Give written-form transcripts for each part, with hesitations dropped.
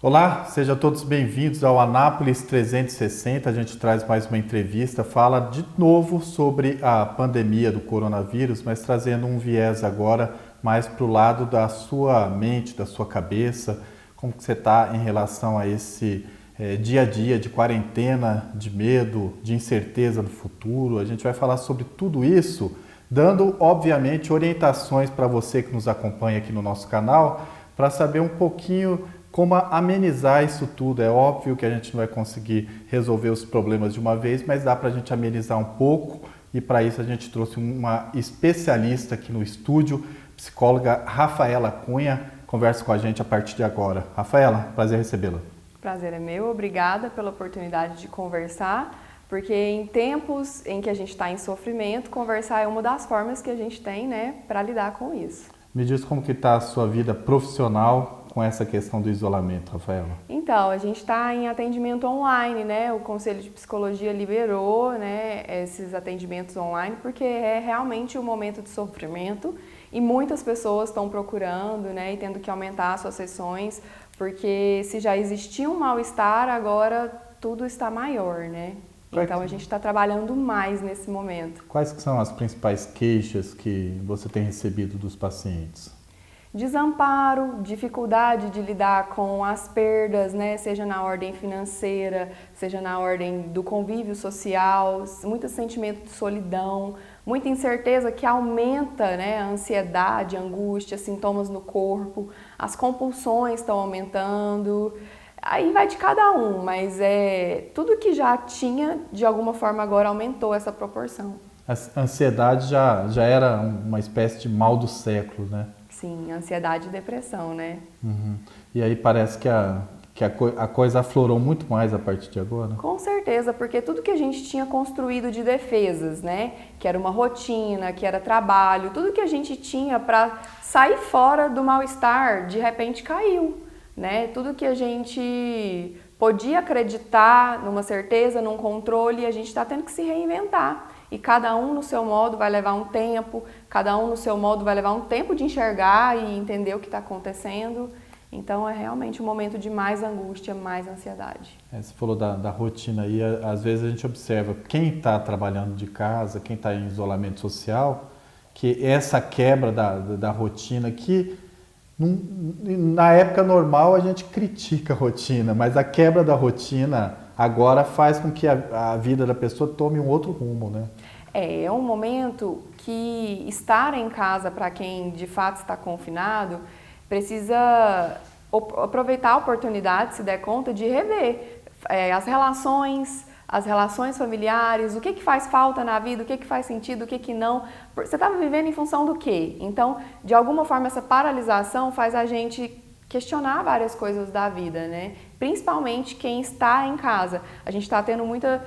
Olá, sejam todos bem-vindos ao Anápolis 360. A gente traz mais uma entrevista, fala de novo sobre a pandemia do coronavírus, mas trazendo um viés agora mais para o lado da sua mente, da sua cabeça, como que você está em relação a esse dia a dia de quarentena, de medo, de incerteza no futuro. A gente vai falar sobre tudo isso, dando, obviamente, orientações para você que nos acompanha aqui no nosso canal, para saber um pouquinho como amenizar isso tudo. É óbvio que a gente não vai conseguir resolver os problemas de uma vez, mas dá para a gente amenizar um pouco e para isso a gente trouxe uma especialista aqui no estúdio, psicóloga Rafaela Cunha, conversa com a gente a partir de agora. Rafaela, prazer recebê-la. Prazer é meu, obrigada pela oportunidade de conversar, porque em tempos em que a gente está em sofrimento, conversar é uma das formas que a gente tem, né, para lidar com isso. Me diz como que está a sua vida profissional com essa questão do isolamento, Rafaela? Então, a gente está em atendimento online, né? O Conselho de Psicologia liberou, né, esses atendimentos online porque é realmente um momento de sofrimento e muitas pessoas estão procurando, né, e tendo que aumentar suas sessões, porque se já existia um mal-estar, agora tudo está maior, né? Então a gente está trabalhando mais nesse momento. Quais que são as principais queixas que você tem recebido dos pacientes? Desamparo, dificuldade de lidar com as perdas, né? Seja na ordem financeira, seja na ordem do convívio social, muito sentimento de solidão, muita incerteza que aumenta, né, a ansiedade, a angústia, sintomas no corpo, as compulsões estão aumentando. Aí vai de cada um, mas tudo que já tinha, de alguma forma agora aumentou essa proporção. A ansiedade já era uma espécie de mal do século, né? Sim, ansiedade e depressão, né? Uhum. E aí parece que a coisa aflorou muito mais a partir de agora? Com certeza, porque tudo que a gente tinha construído de defesas, né? Que era uma rotina, que era trabalho, tudo que a gente tinha para sair fora do mal-estar, de repente caiu, né? Tudo que a gente podia acreditar numa certeza, num controle, a gente está tendo que se reinventar. E cada um no seu modo vai levar um tempo, cada um no seu modo vai levar um tempo de enxergar e entender o que está acontecendo. Então é realmente um momento de mais angústia, mais ansiedade. Você falou da rotina aí, às vezes a gente observa quem está trabalhando de casa, quem está em isolamento social, que essa quebra da rotina que na época normal a gente critica a rotina, mas a quebra da rotina agora faz com que a vida da pessoa tome um outro rumo, né? É um momento que estar em casa para quem de fato está confinado precisa aproveitar a oportunidade, se der conta, de rever as relações familiares, o que faz falta na vida, o que faz sentido, o que não. Você estava vivendo em função do quê? Então, de alguma forma, essa paralisação faz a gente questionar várias coisas da vida, né? Principalmente quem está em casa. A gente está tendo muita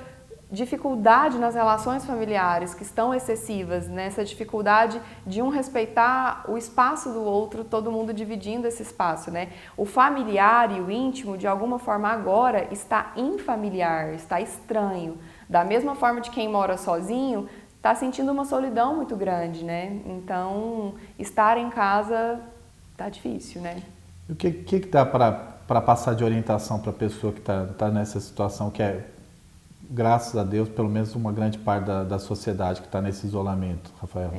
dificuldade nas relações familiares que estão excessivas, nessa dificuldade de um respeitar o espaço do outro, todo mundo dividindo esse espaço, né? O familiar e o íntimo, de alguma forma agora, está infamiliar, está estranho. Da mesma forma de quem mora sozinho, está sentindo uma solidão muito grande, né? Então, estar em casa está difícil, né? O que dá para passar de orientação para a pessoa que está nessa situação, que é, graças a Deus, pelo menos uma grande parte da sociedade que está nesse isolamento, Rafael?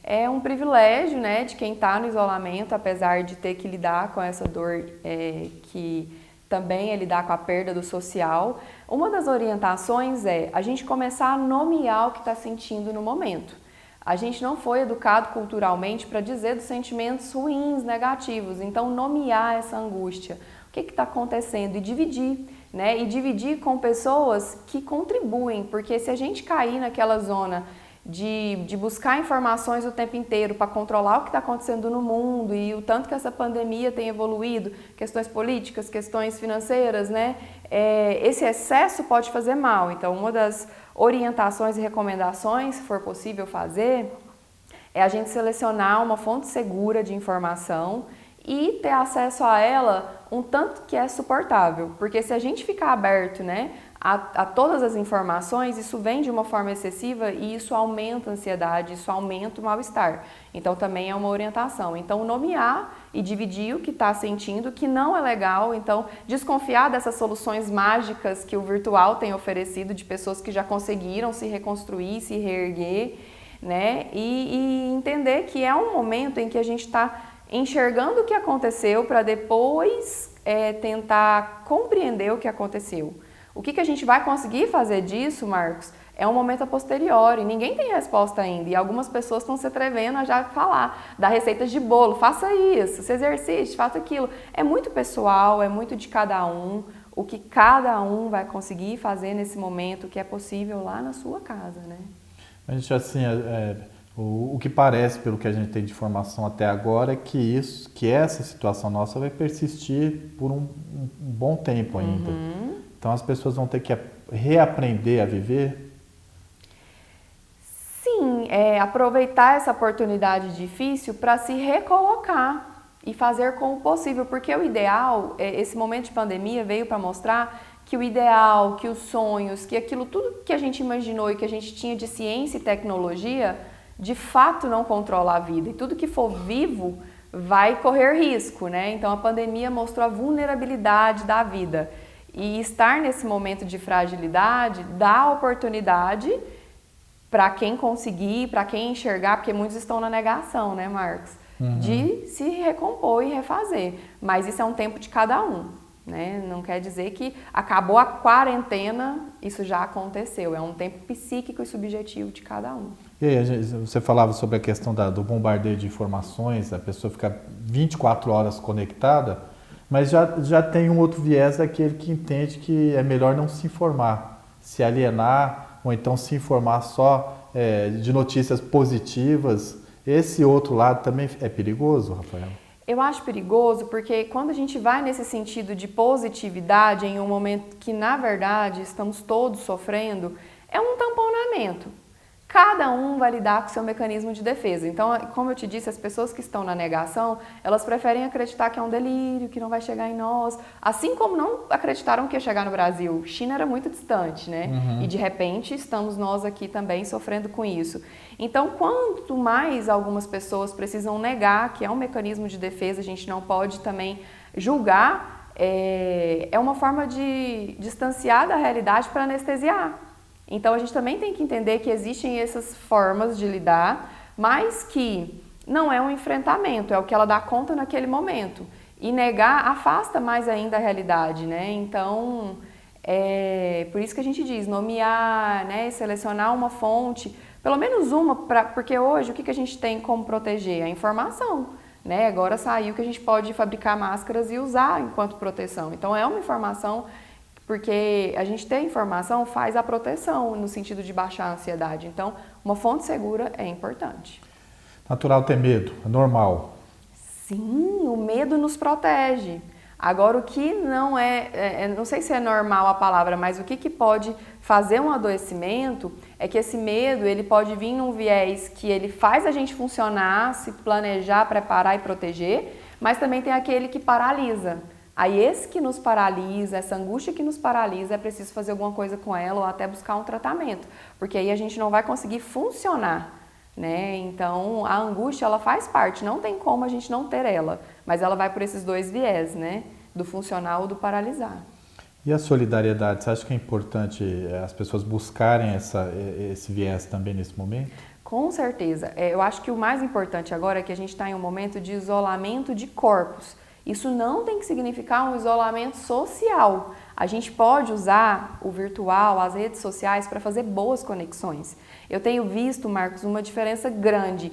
É um privilégio, né, de quem está no isolamento, apesar de ter que lidar com essa dor que também é lidar com a perda do social. Uma das orientações é a gente começar a nomear o que está sentindo no momento. A gente não foi educado culturalmente para dizer dos sentimentos ruins, negativos, então nomear essa angústia. O que está acontecendo? E dividir. Né? E dividir com pessoas que contribuem, porque se a gente cair naquela zona de buscar informações o tempo inteiro para controlar o que está acontecendo no mundo e o tanto que essa pandemia tem evoluído, questões políticas, questões financeiras, né? Esse excesso pode fazer mal. Então, uma das orientações e recomendações, se for possível fazer, é a gente selecionar uma fonte segura de informação e ter acesso a ela um tanto que é suportável, porque se a gente ficar aberto, né, a todas as informações, isso vem de uma forma excessiva e isso aumenta a ansiedade, isso aumenta o mal-estar. Então também é uma orientação. Então nomear e dividir o que está sentindo, que não é legal. Então desconfiar dessas soluções mágicas que o virtual tem oferecido, de pessoas que já conseguiram se reconstruir, se reerguer, né? E entender que é um momento em que a gente está enxergando o que aconteceu para depois tentar compreender o que aconteceu. O que a gente vai conseguir fazer disso, Marcos, é um momento a posteriori. Ninguém tem resposta ainda e algumas pessoas estão se atrevendo a já falar, dar receitas de bolo, faça isso, se exercite, faça aquilo. É muito pessoal, é muito de cada um, o que cada um vai conseguir fazer nesse momento, que é possível lá na sua casa, né? A gente, assim, o que parece, pelo que a gente tem de informação até agora, é que essa situação nossa vai persistir por um bom tempo ainda. Então as pessoas vão ter que reaprender a viver? Sim, aproveitar essa oportunidade difícil para se recolocar e fazer com o possível, porque o ideal, esse momento de pandemia veio para mostrar que o ideal, que os sonhos, que aquilo tudo que a gente imaginou e que a gente tinha de ciência e tecnologia, de fato não controla a vida. E tudo que for vivo vai correr risco, né? Então a pandemia mostrou a vulnerabilidade da vida. E estar nesse momento de fragilidade dá oportunidade para quem conseguir, para quem enxergar, porque muitos estão na negação, né, Marcos? De se recompor e refazer. Mas isso é um tempo de cada um, né? Não quer dizer que acabou a quarentena, isso já aconteceu. É um tempo psíquico e subjetivo de cada um. E aí, você falava sobre a questão do bombardeio de informações, a pessoa fica 24 horas conectada, mas já tem um outro viés daquele que entende que é melhor não se informar, se alienar, ou então se informar só de notícias positivas. Esse outro lado também é perigoso, Rafael? Eu acho perigoso porque quando a gente vai nesse sentido de positividade, em um momento que, na verdade, estamos todos sofrendo, é um tamponamento. Cada um vai lidar com o seu mecanismo de defesa. Então, como eu te disse, as pessoas que estão na negação, elas preferem acreditar que é um delírio, que não vai chegar em nós. Assim como não acreditaram que ia chegar no Brasil. China era muito distante, né? E de repente estamos nós aqui também sofrendo com isso. Então, quanto mais algumas pessoas precisam negar que é um mecanismo de defesa, a gente não pode também julgar, é uma forma de distanciar da realidade para anestesiar. Então a gente também tem que entender que existem essas formas de lidar, mas que não é um enfrentamento, é o que ela dá conta naquele momento. E negar afasta mais ainda a realidade, né? Então, por isso que a gente diz, nomear, né, selecionar uma fonte, pelo menos uma, porque hoje o que a gente tem como proteger? A informação, né? Agora saiu que a gente pode fabricar máscaras e usar enquanto proteção. Então é uma informação. Porque a gente ter informação faz a proteção, no sentido de baixar a ansiedade. Então, uma fonte segura é importante. Natural ter medo, é normal. Sim, o medo nos protege. Agora, o que não não sei se é normal a palavra, mas o que pode fazer um adoecimento é que esse medo, ele pode vir num viés que ele faz a gente funcionar, se planejar, preparar e proteger, mas também tem aquele que paralisa. Aí esse que nos paralisa, essa angústia que nos paralisa, é preciso fazer alguma coisa com ela ou até buscar um tratamento, porque aí a gente não vai conseguir funcionar, né? Então a angústia, ela faz parte, não tem como a gente não ter ela, mas ela vai por esses dois viés, né? Do funcional ou do paralisar. E a solidariedade, você acha que é importante as pessoas buscarem esse viés também nesse momento? Com certeza. Eu acho que o mais importante agora é que a gente está em um momento de isolamento de corpos. Isso não tem que significar um isolamento social. A gente pode usar o virtual, as redes sociais para fazer boas conexões. Eu tenho visto, Marcos, uma diferença grande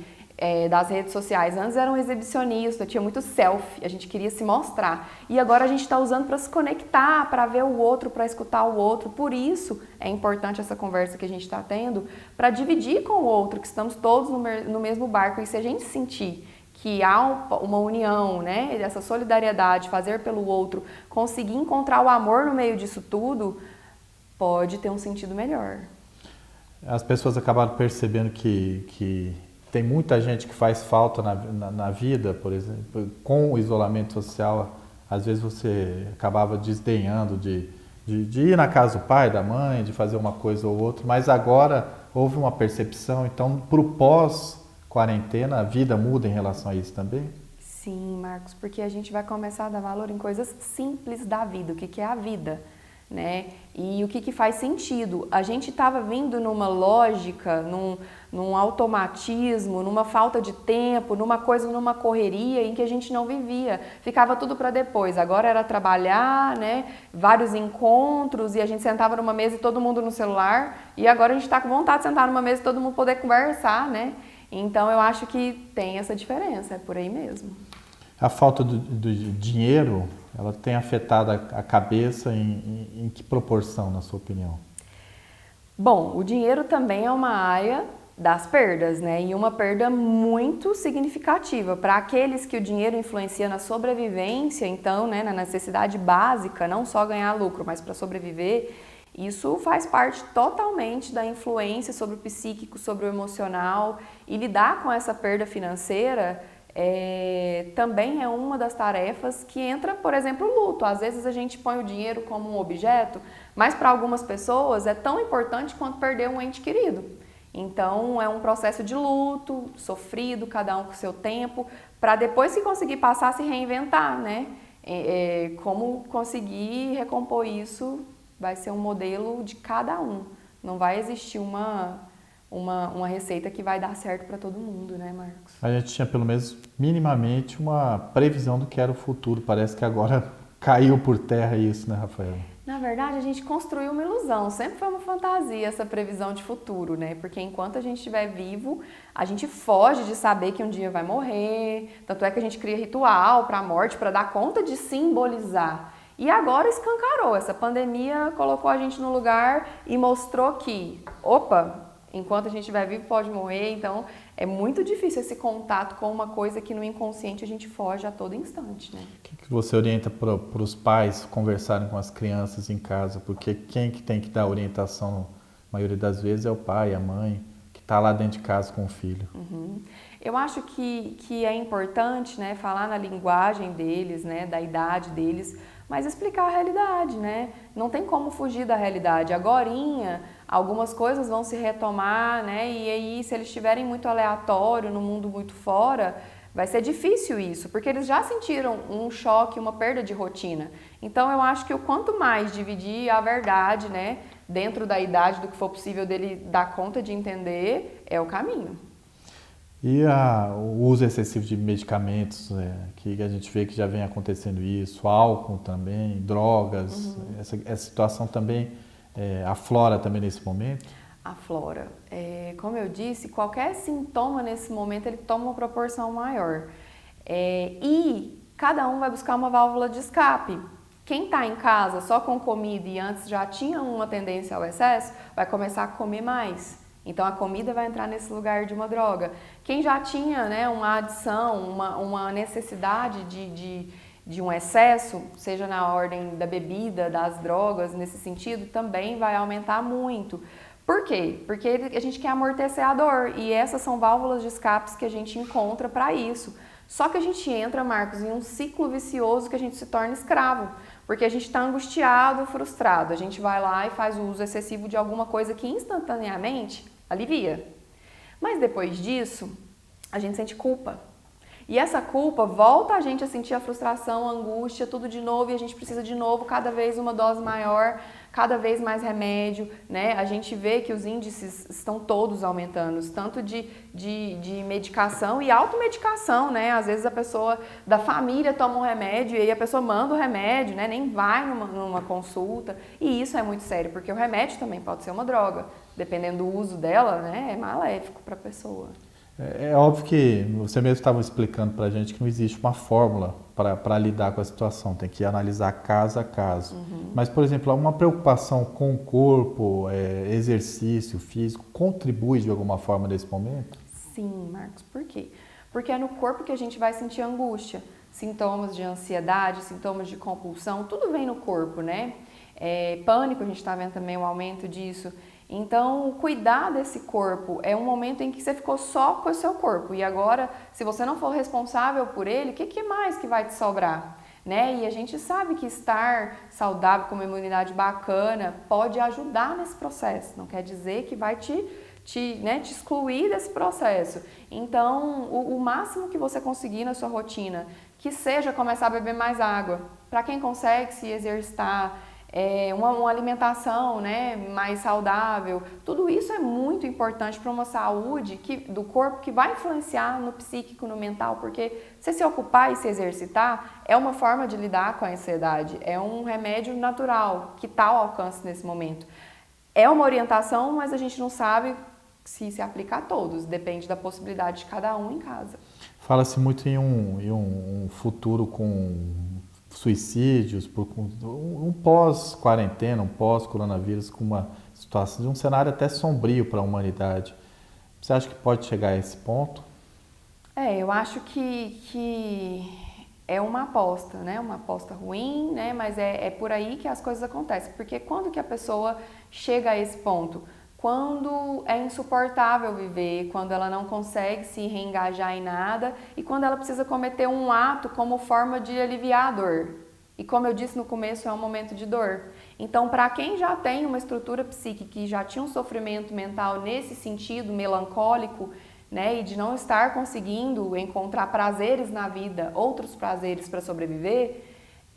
das redes sociais. Antes era um exibicionista, tinha muito selfie, a gente queria se mostrar. E agora a gente está usando para se conectar, para ver o outro, para escutar o outro. Por isso é importante essa conversa que a gente está tendo, para dividir com o outro, que estamos todos no mesmo barco. E se a gente sentir que há uma união, né, dessa solidariedade, fazer pelo outro, conseguir encontrar o amor no meio disso tudo, pode ter um sentido melhor. As pessoas acabaram percebendo que tem muita gente que faz falta na vida, por exemplo, com o isolamento social, às vezes você acabava desdenhando de de ir na casa do pai, da mãe, de fazer uma coisa ou outra, mas agora houve uma percepção, então para o pós-quarentena a vida muda em relação a isso também? Sim, Marcos, porque a gente vai começar a dar valor em coisas simples da vida, o que é a vida, né? E o que faz sentido. A gente estava vindo numa lógica, num automatismo, numa falta de tempo, numa correria em que a gente não vivia. Ficava tudo para depois. Agora era trabalhar, né? Vários encontros e a gente sentava numa mesa e todo mundo no celular. E agora a gente está com vontade de sentar numa mesa e todo mundo poder conversar, né? Então eu acho que tem essa diferença, é por aí mesmo. A falta do dinheiro, ela tem afetado a cabeça em que proporção, na sua opinião? Bom, o dinheiro também é uma área das perdas, né? E uma perda muito significativa. Para aqueles que o dinheiro influencia na sobrevivência, então, né, na necessidade básica, não só ganhar lucro, mas para sobreviver, isso faz parte totalmente da influência sobre o psíquico, sobre o emocional. E lidar com essa perda financeira também é uma das tarefas que entra, por exemplo, o luto. Às vezes a gente põe o dinheiro como um objeto, mas para algumas pessoas é tão importante quanto perder um ente querido. Então é um processo de luto, sofrido, cada um com o seu tempo, para depois que conseguir passar, se reinventar, né? Como conseguir recompor isso vai ser um modelo de cada um. Não vai existir uma receita que vai dar certo para todo mundo, né, Marcos? A gente tinha pelo menos minimamente uma previsão do que era o futuro. Parece que agora caiu por terra isso, né, Rafaela? Na verdade, a gente construiu uma ilusão. Sempre foi uma fantasia essa previsão de futuro, né? Porque enquanto a gente estiver vivo, a gente foge de saber que um dia vai morrer. Tanto é que a gente cria ritual para a morte, para dar conta de simbolizar. E agora escancarou. Essa pandemia colocou a gente no lugar e mostrou que, opa, enquanto a gente estiver vivo pode morrer, então é muito difícil esse contato com uma coisa que no inconsciente a gente foge a todo instante, né? O que você orienta para os pais conversarem com as crianças em casa? Porque quem que tem que dar orientação, a maioria das vezes, é o pai, a mãe, que está lá dentro de casa com o filho. Uhum. Eu acho que é importante, né, falar na linguagem deles, né, da idade deles, mas explicar a realidade, né? Não tem como fugir da realidade. Agorinha, algumas coisas vão se retomar, né? E aí, se eles estiverem muito aleatório, no mundo muito fora, vai ser difícil isso, porque eles já sentiram um choque, uma perda de rotina. Então, eu acho que o quanto mais dividir a verdade, né, dentro da idade do que for possível dele dar conta de entender, é o caminho. E o uso excessivo de medicamentos, que a gente vê que já vem acontecendo isso, álcool também, drogas, essa situação também aflora também nesse momento? Aflora. Como eu disse, qualquer sintoma nesse momento ele toma uma proporção maior. E cada um vai buscar uma válvula de escape. Quem está em casa só com comida e antes já tinha uma tendência ao excesso, vai começar a comer mais. Então a comida vai entrar nesse lugar de uma droga. Quem já tinha, né, uma adição, uma necessidade de um excesso, seja na ordem da bebida, das drogas, nesse sentido, também vai aumentar muito. Por quê? Porque a gente quer amortecer a dor e essas são válvulas de escapes que a gente encontra para isso. Só que a gente entra, Marcos, em um ciclo vicioso que a gente se torna escravo, porque a gente está angustiado, frustrado. A gente vai lá e faz o uso excessivo de alguma coisa que instantaneamente alivia. Mas depois disso, a gente sente culpa. E essa culpa volta a gente a sentir a frustração, a angústia, tudo de novo, e a gente precisa de novo, cada vez uma dose maior, cada vez mais remédio, né? A gente vê que os índices estão todos aumentando, tanto de medicação e automedicação, né? Às vezes a pessoa da família toma um remédio e aí a pessoa manda o remédio, né? Nem vai numa consulta, e isso é muito sério, porque o remédio também pode ser uma droga, dependendo do uso dela, né? É maléfico para a pessoa. É óbvio que você mesmo estava explicando para a gente que não existe uma fórmula para lidar com a situação, tem que analisar caso a caso. Mas, por exemplo, uma preocupação com o corpo, exercício físico, contribui de alguma forma nesse momento? Sim, Marcos, por quê? Porque é no corpo que a gente vai sentir angústia, sintomas de ansiedade, sintomas de compulsão, tudo vem no corpo, né? Pânico, a gente está vendo também o aumento disso. Então, cuidar desse corpo é um momento em que você ficou só com o seu corpo. E agora, se você não for responsável por ele, o que mais que vai te sobrar? né? E a gente sabe que estar saudável, com uma imunidade bacana, pode ajudar nesse processo. Não quer dizer que vai te excluir desse processo. Então, o máximo que você conseguir na sua rotina, que seja começar a beber mais água. Para quem consegue se exercitar, uma alimentação, né, mais saudável, tudo isso é muito importante para uma saúde do corpo que vai influenciar no psíquico, no mental, porque você se ocupar e se exercitar é uma forma de lidar com a ansiedade, é um remédio natural que está ao alcance nesse momento. É uma orientação, mas a gente não sabe se aplica a todos, depende da possibilidade de cada um em casa. Fala-se muito em um futuro com suicídios, um pós-quarentena, um pós-coronavírus, com uma situação de um cenário até sombrio para a humanidade. Você acha que pode chegar a esse ponto? Eu acho que é uma aposta, né? Uma aposta ruim, né? Mas é por aí que as coisas acontecem. Porque quando que a pessoa chega a esse ponto? Quando é insuportável viver, quando ela não consegue se reengajar em nada e quando ela precisa cometer um ato como forma de aliviar a dor. E como eu disse no começo, é um momento de dor. Então, para quem já tem uma estrutura psíquica e já tinha um sofrimento mental nesse sentido melancólico, né, e de não estar conseguindo encontrar prazeres na vida, outros prazeres para sobreviver,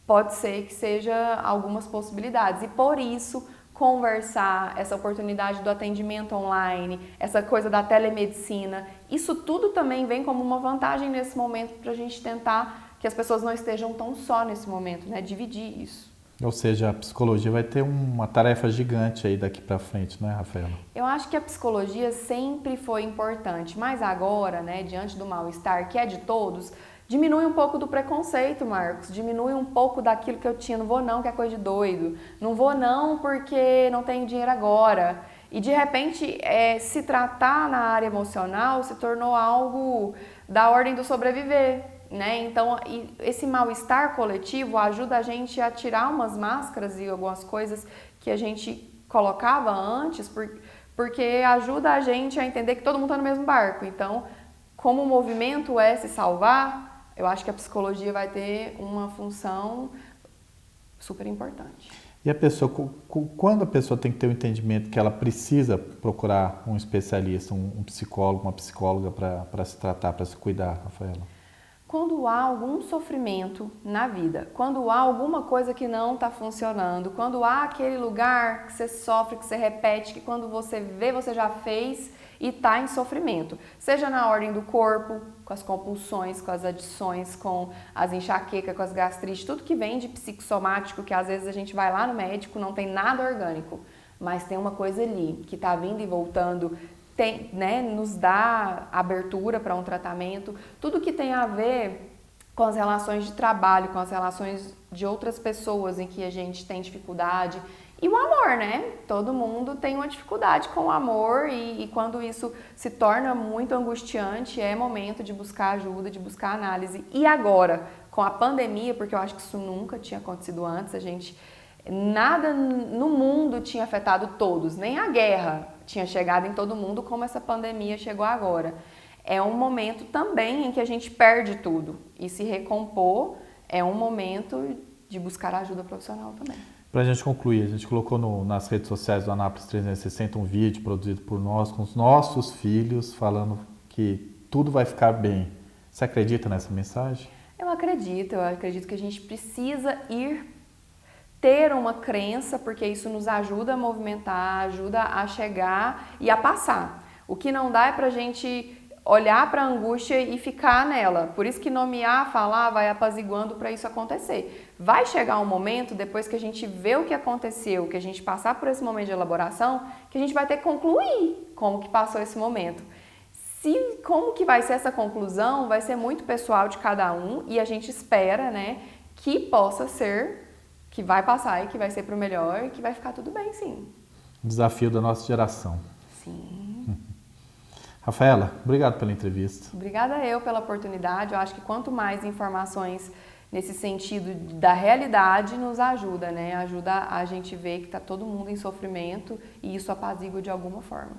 pode ser que seja algumas possibilidades. E por isso, conversar, essa oportunidade do atendimento online, essa coisa da telemedicina, isso tudo também vem como uma vantagem nesse momento para a gente tentar que as pessoas não estejam tão só nesse momento, né? Dividir isso. Ou seja, a psicologia vai ter uma tarefa gigante aí daqui para frente, não é, Rafaela? Eu acho que a psicologia sempre foi importante, mas agora, né, diante do mal-estar que é de todos, diminui um pouco do preconceito, Marcos, diminui um pouco daquilo que eu tinha, não vou não, que é coisa de doido, não vou não porque não tenho dinheiro agora. E de repente, se tratar na área emocional se tornou algo da ordem do sobreviver, né? Então, esse mal-estar coletivo ajuda a gente a tirar umas máscaras e algumas coisas que a gente colocava antes, porque ajuda a gente a entender que todo mundo está no mesmo barco. Então, como o movimento é se salvar, eu acho que a psicologia vai ter uma função super importante. E a pessoa, quando a pessoa tem que ter o entendimento que ela precisa procurar um especialista, um psicólogo, uma psicóloga para se tratar, para se cuidar, Rafaela? Quando há algum sofrimento na vida, quando há alguma coisa que não está funcionando, quando há aquele lugar que você sofre, que você repete, que quando você vê, você já fez e está em sofrimento. Seja na ordem do corpo, com as compulsões, com as adições, com as enxaquecas, com as gastrites, tudo que vem de psicossomático, que às vezes a gente vai lá no médico, não tem nada orgânico, mas tem uma coisa ali que está vindo e voltando, né, nos dá abertura para um tratamento, tudo que tem a ver com as relações de trabalho, com as relações de outras pessoas em que a gente tem dificuldade. E o amor, né? Todo mundo tem uma dificuldade com o amor e quando isso se torna muito angustiante, é momento de buscar ajuda, de buscar análise. E agora, com a pandemia, porque eu acho que isso nunca tinha acontecido antes, nada no mundo tinha afetado todos, nem a guerra tinha chegado em todo mundo como essa pandemia chegou agora. É um momento também em que a gente perde tudo e se recompor é um momento de buscar ajuda profissional também. Para a gente concluir, a gente colocou nas redes sociais do Anápolis 360 um vídeo produzido por nós, com os nossos filhos, falando que tudo vai ficar bem. Você acredita nessa mensagem? Eu acredito que a gente precisa ter uma crença, porque isso nos ajuda a movimentar, ajuda a chegar e a passar. O que não dá é pra gente olhar para a angústia e ficar nela. Por isso que nomear, falar, vai apaziguando para isso acontecer. Vai chegar um momento, depois que a gente vê o que aconteceu, que a gente passar por esse momento de elaboração, que a gente vai ter que concluir como que passou esse momento. Como que vai ser essa conclusão, vai ser muito pessoal de cada um e a gente espera, né, que possa ser, que vai passar e que vai ser para o melhor e que vai ficar tudo bem, sim. Desafio da nossa geração. Sim. Rafaela, obrigado pela entrevista. Obrigada eu pela oportunidade. Eu acho que quanto mais informações nesse sentido da realidade nos ajuda, né? Ajuda a gente ver que está todo mundo em sofrimento e isso apazigua de alguma forma.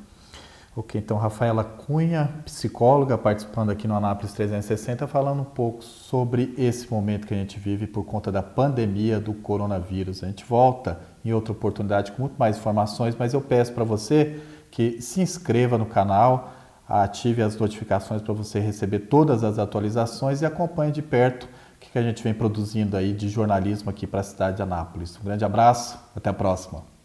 Ok, então Rafaela Cunha, psicóloga, participando aqui no Anápolis 360, falando um pouco sobre esse momento que a gente vive por conta da pandemia do coronavírus. A gente volta em outra oportunidade com muito mais informações, mas eu peço para você que se inscreva no canal, ative as notificações para você receber todas as atualizações e acompanhe de perto o que a gente vem produzindo aí de jornalismo aqui para a cidade de Anápolis. Um grande abraço, até a próxima.